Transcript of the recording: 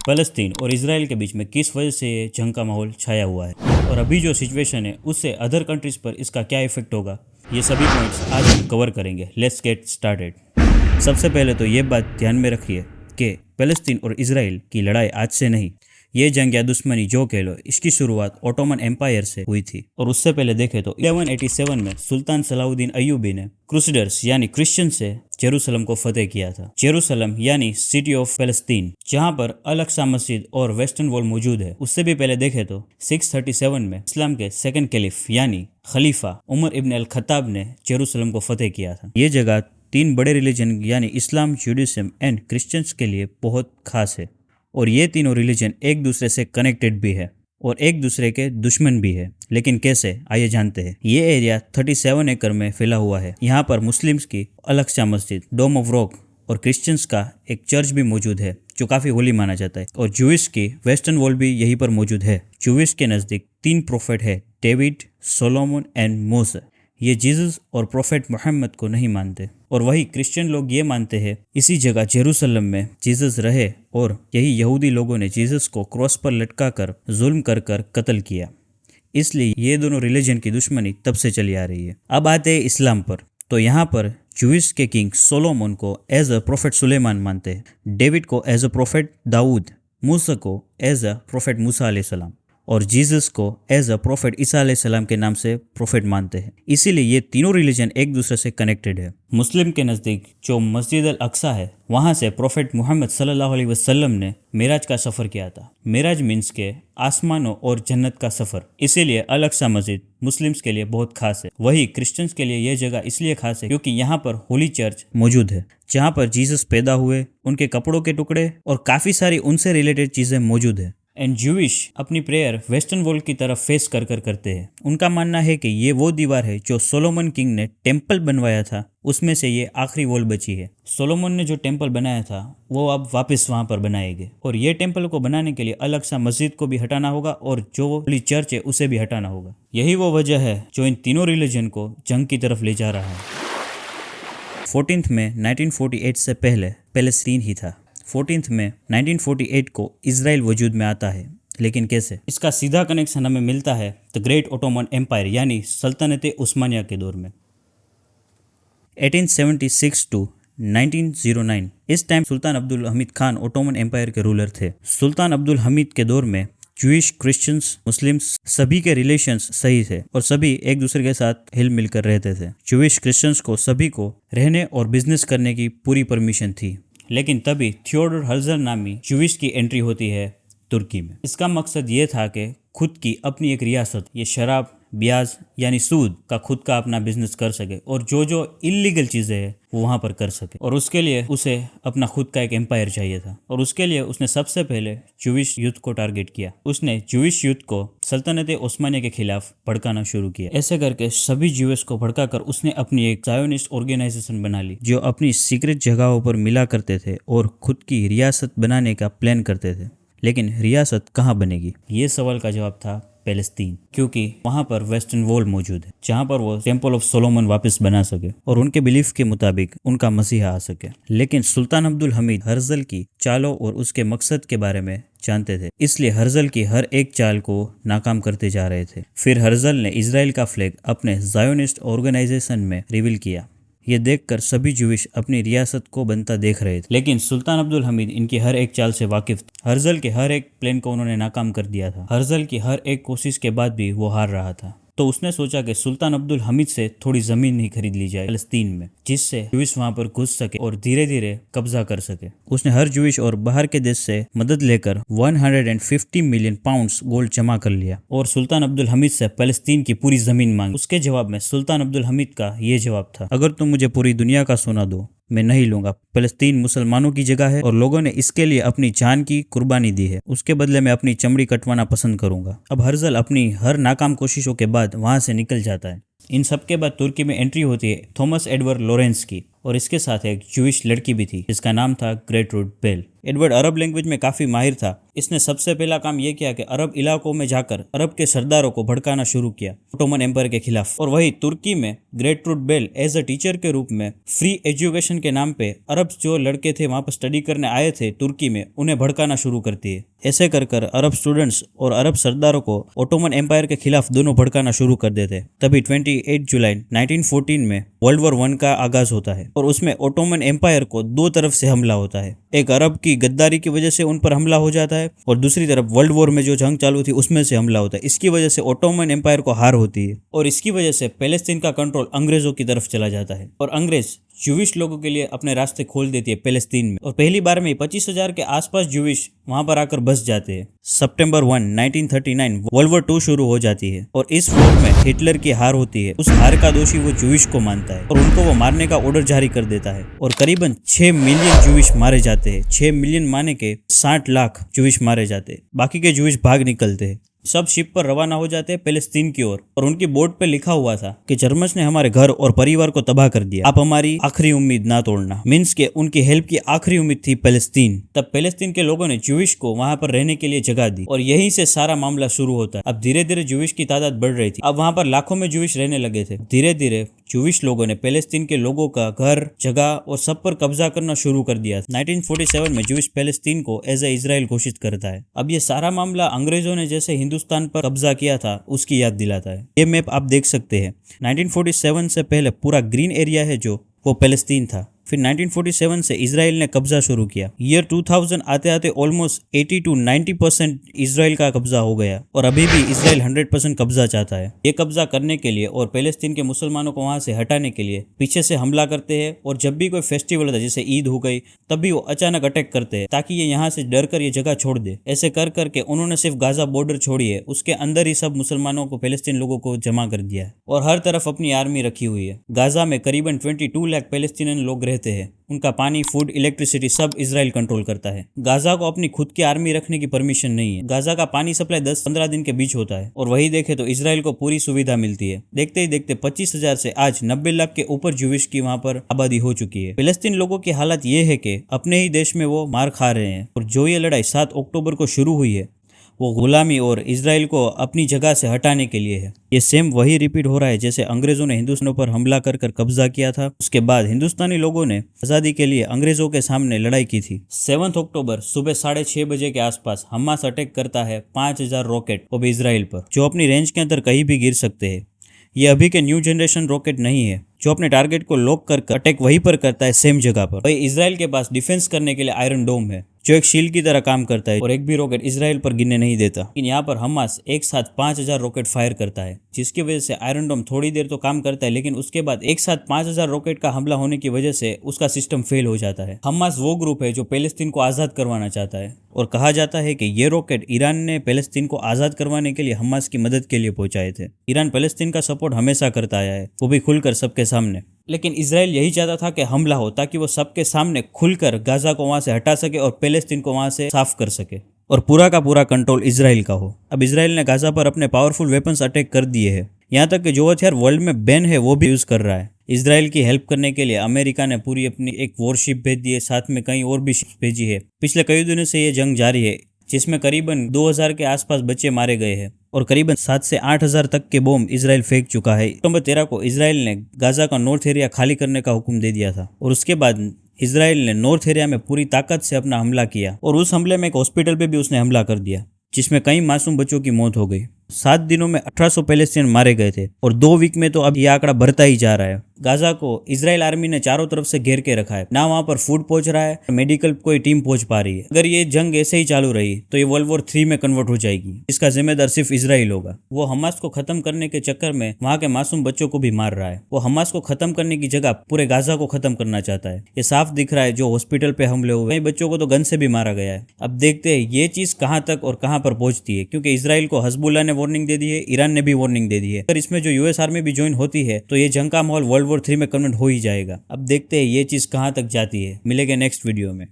फ़लस्तीन और इजराइल के बीच में किस वजह से ये जंग का माहौल छाया हुआ है और अभी जो सिचुएशन है उससे अदर कंट्रीज़ पर इसका क्या इफेक्ट होगा, ये सभी पॉइंट्स आज हम कवर करेंगे। Let's get started. सबसे पहले तो ये बात ध्यान में रखिए कि फ़लस्तीन और इजराइल की लड़ाई आज से नहीं, ये जंग या दुश्मनी जो कह लो, इसकी शुरुआत ओटोमन एम्पायर से हुई थी। और उससे पहले देखें तो 1187 में सुल्तान सलाउद्दीन अय्यूबी ने क्रूसेडर्स यानी क्रिश्चियन से जेरूसलम को फतेह किया था। जेरूसलम यानी सिटी ऑफ फ़लस्तीन, जहां पर अल अक्सा मस्जिद और वेस्टर्न वॉल मौजूद है। उससे भी पहले देखें तो 637 में इस्लाम के सेकंड कैलिफ यानी खलीफा उमर इब्न अल खत्ताब ने जेरूसलम को फतेह किया था। ये जगह तीन बड़े रिलीजन यानी इस्लाम, जुडिज्म एंड क्रिश्चियंस के लिए बहुत खास है और ये तीनों रिलीजन एक दूसरे से कनेक्टेड भी है और एक दूसरे के दुश्मन भी है। लेकिन कैसे, आइए जानते हैं। ये एरिया 37 एकड़ में फैला हुआ है। यहाँ पर मुस्लिम्स की अल अक्सा मस्जिद, डोम ऑफ रॉक और क्रिश्चियंस का एक चर्च भी मौजूद है जो काफ़ी होली माना जाता है। और जूइश की वेस्टर्न वॉल भी यहीं पर मौजूद है। जूइश के नज़दीक तीन प्रोफेट है, डेविड, सोलोमन एंड मोसे। ये जीसस और प्रोफेट मोहम्मद को नहीं मानते और वही क्रिश्चियन लोग ये मानते हैं इसी जगह जेरूसलम में जीसस रहे और यही यहूदी लोगों ने जीसस को क्रॉस पर लटका कर जुल्म कर कर कत्ल किया। इसलिए ये दोनों रिलीजन की दुश्मनी तब से चली आ रही है। अब आते हैं इस्लाम पर। तो यहाँ पर जूइश के किंग सोलोमन को एज अ प्रोफेट सुलेमान मानते हैं, डेविड को एज अ प्रोफेट दाऊद, मूसा को एज अ प्रोफेट मूसा अलैहिस्सलाम और जीसस को एज अ प्रोफेट ईसा अलैहिस्सलाम के नाम से प्रोफेट मानते हैं। इसीलिए ये तीनों रिलीजन एक दूसरे से कनेक्टेड है। मुस्लिम के नज़दीक जो मस्जिद अल अक्सा है, वहाँ से प्रोफेट मोहम्मद सल्लल्लाहु अलैहि वसल्लम ने मेराज का सफ़र किया था। मेराज मीन्स के आसमानों और जन्नत का सफ़र। इसीलिए अल अक्सा मस्जिद मुस्लिम्स के लिए बहुत खास है। वही क्रिश्चियंस के लिए ये जगह इसलिए खास है क्योंकि यहाँ पर होली चर्च मौजूद है, जहाँ पर जीसस पैदा हुए, उनके कपड़ों के टुकड़े और काफ़ी सारी उनसे रिलेटेड चीज़ें मौजूद है। एंड जूइश अपनी प्रेयर वेस्टर्न वॉल की तरफ फेस कर कर करते हैं। उनका मानना है कि ये वो दीवार है जो सोलोमन किंग ने टेम्पल बनवाया था, उसमें से ये आखिरी वॉल बची है। सोलोमन ने जो टेम्पल बनाया था वो अब वापस वहाँ पर बनाएंगे और ये टेम्पल को बनाने के लिए अल अक्सा मस्जिद को भी हटाना होगा और जो होली चर्च है उसे भी हटाना होगा। यही वो वजह है जो इन तीनों रिलीजन को जंग की तरफ ले जा रहा है। 14 में 1948 से पहले फ़लस्तीन ही था। 14 में 1948 को इजराइल वजूद में आता है। लेकिन कैसे? इसका सीधा कनेक्शन हमें मिलता है द ग्रेट ओटोमन एम्पायर यानी सल्तनत उस्मानिया के दौर में 1876 टू 1909। इस टाइम सुल्तान अब्दुल हमीद खान ओटोमन एम्पायर के रूलर थे। सुल्तान अब्दुल हमीद के दौर में जूइश, क्रिश्चियंस, मुस्लिम्स सभी के रिलेशंस सही थे और सभी एक दूसरे के साथ हिल मिलकर रहते थे। जूइश क्रिश्चियंस को सभी को रहने और बिजनेस करने की पूरी परमिशन थी। लेकिन तभी थियोडोर हर्जल नामी जूइश की एंट्री होती है तुर्की में। इसका मकसद ये था कि खुद की अपनी एक रियासत, ये शराब, ब्याज यानी सूद का खुद का अपना बिजनेस कर सके और जो जो इलीगल चीज़ें हैं वो वहाँ पर कर सके। और उसके लिए उसे अपना खुद का एक एम्पायर चाहिए था और उसके लिए उसने सबसे पहले जूइश यूथ को टारगेट किया। उसने जूइश यूथ को सल्तनत उस्मानिया के खिलाफ भड़काना शुरू किया। ऐसे करके सभी जूइश को भड़काकर उसने अपनी एक ज़ायोनिस्ट ऑर्गेनाइजेशन बना ली जो अपनी सीक्रेट जगहों पर मिला करते थे और खुद की रियासत बनाने का प्लान करते थे। लेकिन रियासत कहाँ बनेगी, ये सवाल का जवाब था फ़लस्तीन, क्योंकि वहाँ पर वेस्टर्न वॉल मौजूद है जहाँ पर वो टेम्पल ऑफ सोलोमन वापस बना सके और उनके बिलीफ के मुताबिक उनका मसीहा आ सके। लेकिन सुल्तान अब्दुल हमीद हर्जल की चालों और उसके मकसद के बारे में जानते थे, इसलिए हर्जल की हर एक चाल को नाकाम करते जा रहे थे। फिर हर्जल ने इजराइल का फ्लैग अपने ज़ायोनिस्ट ऑर्गेनाइजेशन में रिवील किया। ये देखकर सभी जूइश अपनी रियासत को बनता देख रहे थे। लेकिन सुल्तान अब्दुल हमीद इनकी हर एक चाल से वाकिफ थे। हर्जल के हर एक प्लान को उन्होंने नाकाम कर दिया था। हर्जल की हर एक कोशिश के बाद भी वो हार रहा था। तो उसने सोचा कि सुल्तान अब्दुल हमीद से थोड़ी ज़मीन ही खरीद ली जाए फ़लस्तीन में, जिससे जूइश वहाँ पर घुस सके और धीरे धीरे कब्जा कर सके। उसने हर जूइश और बाहर के देश से मदद लेकर 150 मिलियन पाउंड्स गोल्ड जमा कर लिया और सुल्तान अब्दुल हमीद से फ़लस्तीन की पूरी ज़मीन मांगी। उसके जवाब में सुल्तान अब्दुल हमीद का ये जवाब था, अगर तुम मुझे पूरी दुनिया का सोना दो मैं नहीं लूंगा। फ़लस्तीन मुसलमानों की जगह है और लोगों ने इसके लिए अपनी जान की कुर्बानी दी है। उसके बदले में अपनी चमड़ी कटवाना पसंद करूंगा। अब हर्जल अपनी हर नाकाम कोशिशों के बाद वहां से निकल जाता है। इन सब के बाद तुर्की में एंट्री होती है थॉमस एडवर्ड लॉरेंस की। और इसके साथ एक जूइश लड़की भी थी जिसका नाम था गेर्ट्रूड बेल। एडवर्ड अरब लैंग्वेज में काफ़ी माहिर था। इसने सबसे पहला काम यह किया कि अरब इलाकों में जाकर अरब के सरदारों को भड़काना शुरू किया ओटोमन एम्पायर के खिलाफ। और वही तुर्की में गेर्ट्रूड बेल एज अ टीचर के रूप में फ्री एजुकेशन के नाम पे अरब जो लड़के थे वहाँ पर स्टडी करने आए थे तुर्की में, उन्हें भड़काना शुरू करती है। ऐसे कर कर अरब स्टूडेंट्स और अरब सरदारों को ओटोमन एम्पायर के खिलाफ दोनों भड़काना शुरू कर देते। तभी 28 जुलाई 1914 में वर्ल्ड वॉर 1 का आगाज होता है और उसमें ओटोमन एम्पायर को दो तरफ से हमला होता है। एक अरब की गद्दारी की वजह से उन पर हमला हो जाता है और दूसरी तरफ वर्ल्ड वॉर में जो जंग चालू थी उसमें से हमला होता है। इसकी वजह से ओटोमन एम्पायर को हार होती है और इसकी वजह से पैलेस्तीन का कंट्रोल अंग्रेजों की तरफ चला जाता है और अंग्रेज जूविश लोगों के लिए अपने रास्ते खोल देती है पैलेस्तीन में। और पहली बार में 25,000 के आसपास जूविश वहां पर आकर बस जाते हैं। सितंबर 1, 1939 वर्ल्ड वॉर 2 शुरू हो जाती है और इस वॉर में हिटलर की हार होती है। उस हार का दोषी वो जूविश को मानता है और उनको वो मारने का ऑर्डर जारी कर देता है और करीबन 6 मिलियन जूविश मारे जाते हैं। 6 मिलियन माने के 60 लाख जूविश मारे जाते हैं। बाकी के जूविश भाग निकलते हैं। सब शिप पर रवाना हो जाते हैं पैलेस्तीन की ओर और उनकी बोर्ड पे लिखा हुआ था कि जर्मन्स ने हमारे घर और परिवार को तबाह कर दिया, आप हमारी आखिरी उम्मीद ना तोड़ना। मीन्स के उनकी हेल्प की आखिरी उम्मीद थी पैलेस्तीन। तब पैलेस्तीन के लोगों ने जूविश को वहां पर रहने के लिए जगह दी और यहीं से सारा मामला शुरू होता है। अब धीरे धीरे जूविश की तादाद बढ़ रही थी। अब वहां पर लाखों में जूविश रहने लगे थे। धीरे धीरे जूविश लोगों ने पैलेस्तीन के लोगों का घर, जगह और सब पर कब्जा करना शुरू कर दिया। 1947 में जूविश पैलेस्तीन को एज ए इजराइल घोषित करता है। अब ये सारा मामला अंग्रेजों ने जैसे हिंदुस्तान पर कब्जा किया था उसकी याद दिलाता है। ये मैप आप देख सकते हैं। 1947 से पहले पूरा ग्रीन एरिया है जो वो पैलेस्तीन था। फिर 1947 से इजराइल ने कब्जा शुरू किया। ईयर 2000 आते आते ऑलमोस्ट 80 to 90% इजराइल का कब्जा हो गया और अभी भी इजराइल 100% कब्जा चाहता है। ये कब्जा करने के लिए और पैलेस्तीन के मुसलमानों को वहां से हटाने के लिए पीछे से हमला करते हैं और जब भी कोई फेस्टिवल होता है जैसे ईद हो गई तब भी वो अचानक अटैक करते हैं ताकि ये यहाँ से डर कर ये जगह छोड़ दे। ऐसे कर करके उन्होंने सिर्फ गाजा बॉर्डर छोड़ी है, उसके अंदर ही सब मुसलमानों को, पैलेस्तीन लोगों को जमा कर दिया है और हर तरफ अपनी आर्मी रखी हुई है। गाजा में करीबन 22 लाख पैलेस्तीनियन लोग रहते हैं। उनका पानी, फूड, इलेक्ट्रिसिटी सब इजराइल कंट्रोल करता है। गाजा को अपनी खुद की आर्मी रखने की परमिशन नहीं है। गाजा का पानी सप्लाई 10-15 दिन के बीच होता है और वही देखे तो इजराइल को पूरी सुविधा मिलती है। देखते ही देखते 25,000 से आज 90 लाख के ऊपर जूविश की वहां पर आबादी हो चुकी है। पैलेस्तीन लोगों की हालत ये है कि अपने ही देश में वो मार खा रहे हैं और जो ये लड़ाई 7 अक्टूबर को शुरू हुई है वो गुलामी और इजराइल को अपनी जगह से हटाने के लिए है। ये सेम वही रिपीट हो रहा है जैसे अंग्रेजों ने हिंदुस्तान पर हमला कर कब्जा किया था। उसके बाद हिंदुस्तानी लोगों ने आज़ादी के लिए अंग्रेजों के सामने लड़ाई की थी। 7 अक्टूबर सुबह 6:30 बजे के आसपास हमास अटैक करता है 5000 रॉकेट वो भी इजराइल पर, जो अपनी रेंज के अंदर कहीं भी गिर सकते हैं। ये अभी के न्यू जनरेशन रॉकेट नहीं है जो अपने टारगेट को लॉक कर अटैक वहीं पर करता है सेम जगह पर। वही इजराइल के पास डिफेंस करने के लिए आयरन डोम है जो एक शील्ड की तरह काम करता है और एक भी रॉकेट इजराइल पर गिरने नहीं देता। लेकिन यहाँ पर हमास एक साथ 5000 रॉकेट फायर करता है जिसकी वजह से आयरन डोम थोड़ी देर तो काम करता है लेकिन उसके बाद एक साथ 5000 रॉकेट का हमला होने की वजह से उसका सिस्टम फेल हो जाता है। हमास वो ग्रुप है जो पैलेस्तीन को आज़ाद करवाना चाहता है और कहा जाता है कि ये रॉकेट ईरान ने पैलेस्तीन को आज़ाद करवाने के लिए हमास की मदद के लिए पहुंचाए थे। ईरान पैलेस्तीन का सपोर्ट हमेशा करता आया है, वो भी खुलकर सबके सामने। लेकिन इजराइल यही चाहता था कि हमला हो ताकि वो सबके सामने खुलकर गाजा को वहां से हटा सके और पैलेस्तीन को वहां से साफ कर सके और पूरा का पूरा कंट्रोल इजराइल का हो। अब इजराइल ने गाजा पर अपने पावरफुल वेपन्स अटैक कर दिए हैं। यहाँ तक कि जो हथियार वर्ल्ड में बैन है वो भी यूज कर रहा है। इजराइल की हेल्प करने के लिए अमेरिका ने पूरी अपनी एक वॉरशिप भेज दी है, साथ में कई और भी शिप भेजी है। पिछले कई दिनों से ये जंग जारी है जिसमें करीबन 2000 के आसपास बच्चे मारे गए हैं और करीबन 7 से 8000 तक के बम इजराइल फेंक चुका है। अक्टूबर 13 को इजराइल ने गाजा का नॉर्थ एरिया खाली करने का हुक्म दे दिया था और उसके बाद इजराइल ने नॉर्थ एरिया में पूरी ताकत से अपना हमला किया और उस हमले में एक हॉस्पिटल पे भी उसने हमला कर दिया जिसमें कई मासूम बच्चों की मौत हो गई। 7 दिनों में 1800 पैलेस्टीन मारे गए थे और 2 वीक में तो अब ये आंकड़ा बढ़ता ही जा रहा है। गाजा को इजराइल आर्मी ने चारों तरफ से घेर के रखा है, ना वहां पर फूड पहुंच रहा है, मेडिकल कोई टीम पहुंच पा रही है। अगर ये जंग ऐसे ही चालू रही तो ये वर्ल्ड वॉर 3 में कन्वर्ट हो जाएगी। इसका जिम्मेदार सिर्फ इजराइल होगा। वो हमास को खत्म करने के चक्कर में वहां के मासूम बच्चों को भी मार रहा है। वो हमास को खत्म करने की जगह पूरे गाजा को खत्म करना चाहता है। ये साफ दिख रहा है। जो हॉस्पिटल पे हमले हुए कई बच्चों को तो गन से भी मारा गया है। अब देखते हैं ये चीज कहां तक और कहां पर पहुंचती है, क्योंकि इजराइल को हिजबुल्लाह ने वार्निंग दे दी है, ईरान ने भी वार्निंग दे दी है। अगर इसमें जो यूएस आर्मी भी ज्वाइन होती है तो ये जंग का माहौल वर्ल्ड वॉर 3 में कन्वर्ट हो ही जाएगा। अब देखते हैं ये चीज कहां तक जाती है। मिलेंगे नेक्स्ट वीडियो में।